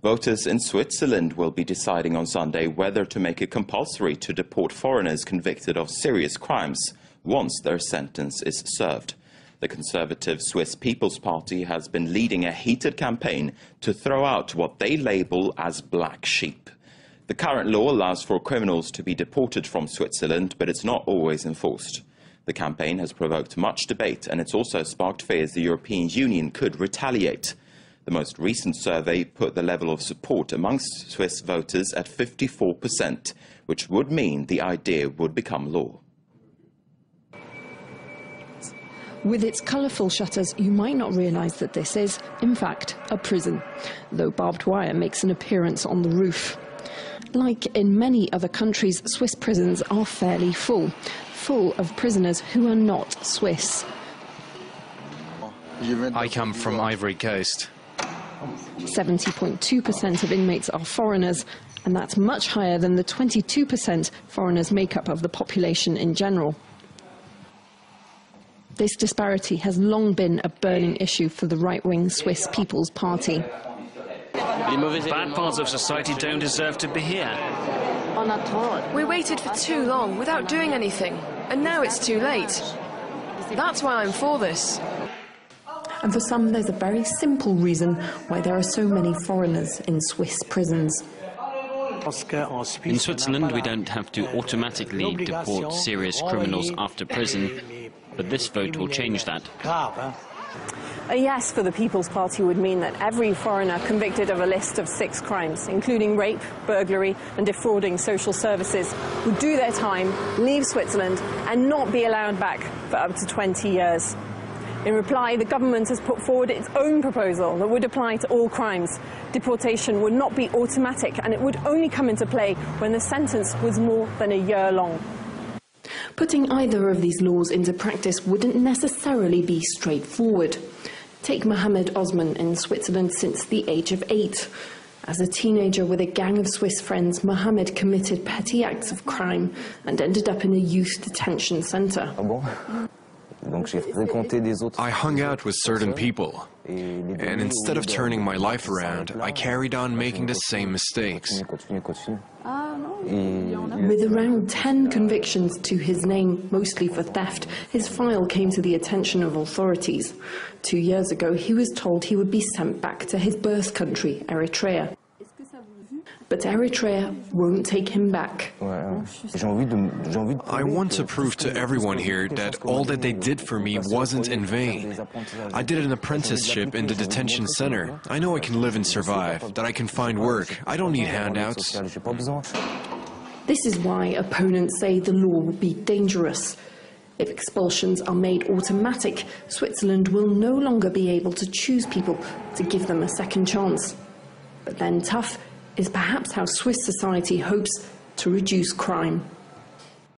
Voters in Switzerland will be deciding on Sunday whether to make it compulsory to deport foreigners convicted of serious crimes once their sentence is served. The conservative Swiss People's Party has been leading a heated campaign to throw out what they label as black sheep. The current law allows for criminals to be deported from Switzerland, but it's not always enforced. The campaign has provoked much debate, and it's also sparked fears the European Union could retaliate. The most recent survey put the level of support amongst Swiss voters at 54%, which would mean the idea would become law. With its colourful shutters, you might not realise that this is, in fact, a prison, though barbed wire makes an appearance on the roof. Like in many other countries, Swiss prisons are fairly full of prisoners who are not Swiss. I come from Ivory Coast. 70.2% of inmates are foreigners, and that's much higher than the 22% foreigners make up of the population in general. This disparity has long been a burning issue for the right-wing Swiss People's Party. Bad parts of society don't deserve to be here. We waited for too long without doing anything, and now it's too late. That's why I'm for this. And for some, there's a very simple reason why there are so many foreigners in Swiss prisons. In Switzerland, we don't have to automatically deport serious criminals after prison, but this vote will change that. A yes for the People's Party would mean that every foreigner convicted of a list of 6 crimes, including rape, burglary and defrauding social services, would do their time, leave Switzerland and not be allowed back for up to 20 years. In reply, the government has put forward its own proposal that would apply to all crimes. Deportation would not be automatic, and it would only come into play when the sentence was more than a year long. Putting either of these laws into practice wouldn't necessarily be straightforward. Take Mohammed Osman in Switzerland since the age of 8. As a teenager with a gang of Swiss friends, Mohammed committed petty acts of crime and ended up in a youth detention centre. I hung out with certain people, and instead of turning my life around, I carried on making the same mistakes. With around 10 convictions to his name, mostly for theft, his file came to the attention of authorities. 2 years ago, he was told he would be sent back to his birth country, Eritrea. But Eritrea won't take him back. I want to prove to everyone here that all that they did for me wasn't in vain. I did an apprenticeship in the detention center. I know I can live and survive, that I can find work. I don't need handouts. This is why opponents say the law will be dangerous. If expulsions are made automatic, Switzerland will no longer be able to choose people to give them a second chance. But then tough is perhaps how Swiss society hopes to reduce crime.